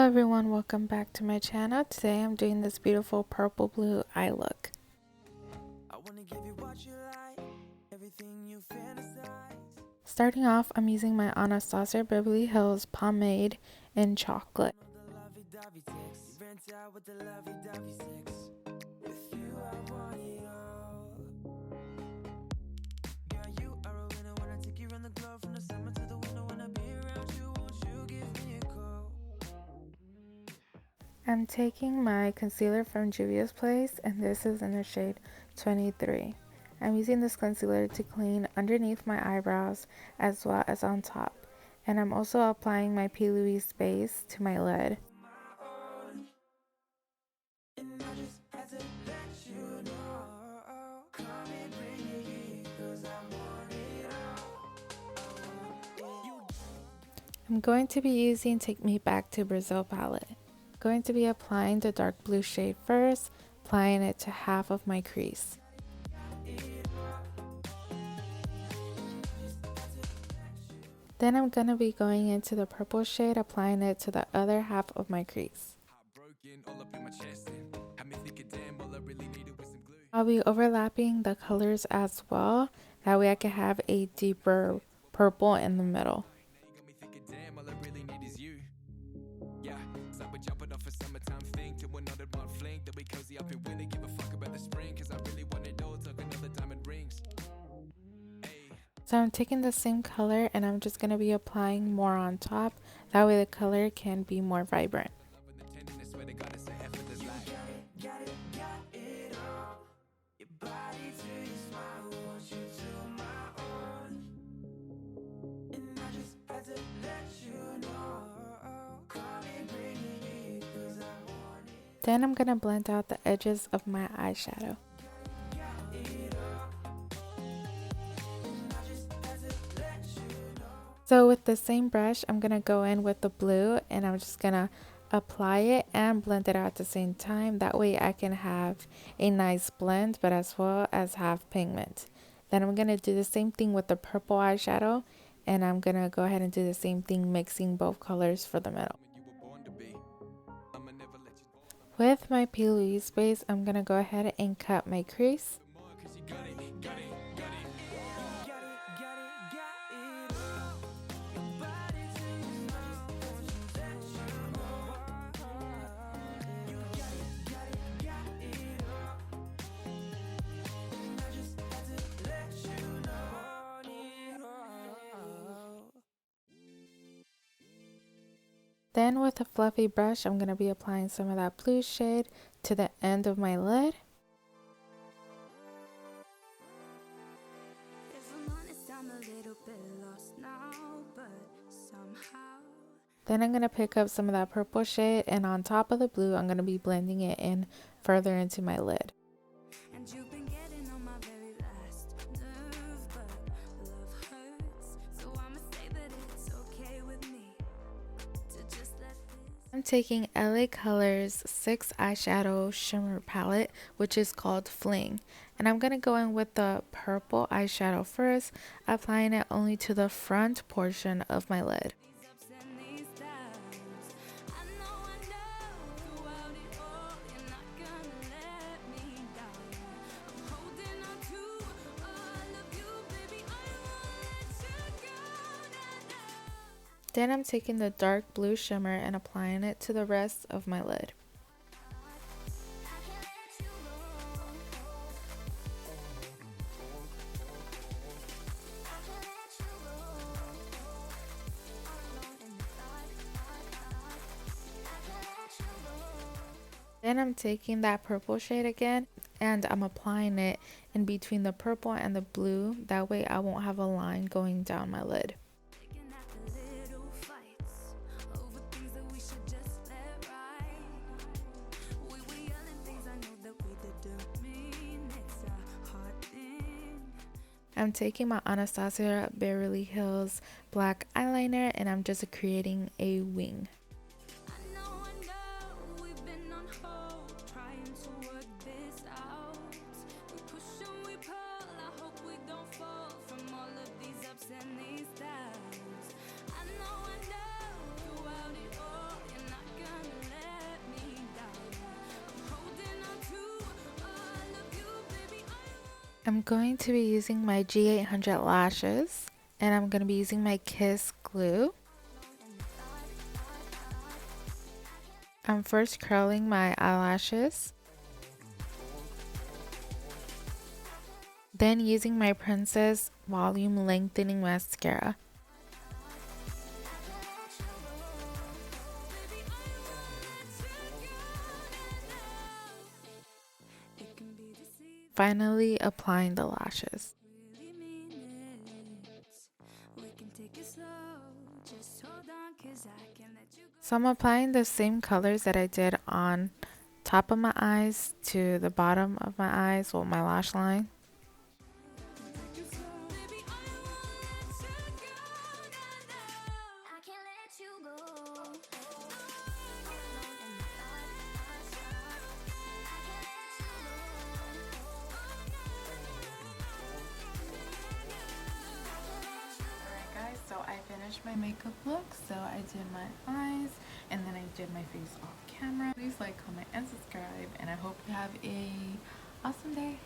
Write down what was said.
everyone, welcome back to my channel. Today I'm doing this beautiful purple blue eye look. Starting off, I'm using my Anastasia Beverly Hills pomade in chocolate. I'm taking my concealer from Juvia's Place, and this is in the shade 23. I'm using this concealer to clean underneath my eyebrows as well as on top. And I'm also applying my P.louise Base to my lid. I'm going to be using Take Me Back to Brazil palette. Going to be applying the dark blue shade first, applying it to half of my crease. Then I'm going to be going into the purple shade, applying it to the other half of my crease. I'll be overlapping the colors as well, that way I can have a deeper purple in the middle. So I'm taking the same color and I'm just going to be applying more on top, that way the color can be more vibrant. Then I'm going to blend out the edges of my eyeshadow. So with the same brush, I'm going to go in with the blue and I'm just going to apply it and blend it out at the same time. That way I can have a nice blend, but as well as have pigment. Then I'm going to do the same thing with the purple eyeshadow, and I'm going to go ahead and do the same thing, mixing both colors for the middle. With my P.louise Base, I'm going to go ahead and cut my crease. Then with a fluffy brush, I'm going to be applying some of that blue shade to the end of my lid. Then I'm going to pick up some of that purple shade, and on top of the blue, I'm going to be blending it in further into my lid. I'm taking LA Colors 6 eyeshadow shimmer palette, which is called Fling, and I'm going to go in with the purple eyeshadow first, applying it only to the front portion of my lid. Then I'm taking the dark blue shimmer and applying it to the rest of my lid. Then I'm taking that purple shade again and I'm applying it in between the purple and the blue. That way I won't have a line going down my lid. I'm taking my Anastasia Beverly Hills black eyeliner and I'm just creating a wing. I'm going to be using my G800 lashes, and I'm going to be using my Kiss glue. I'm first curling my eyelashes, then using my Princess Volume Lengthening Mascara. Finally applying the lashes. So I'm applying the same colors that I did on top of my eyes to the bottom of my eyes, well, my lash line. So I finished my makeup look. So I did my eyes and then I did my face off camera. Please like, comment, and subscribe, and I hope you have a awesome day.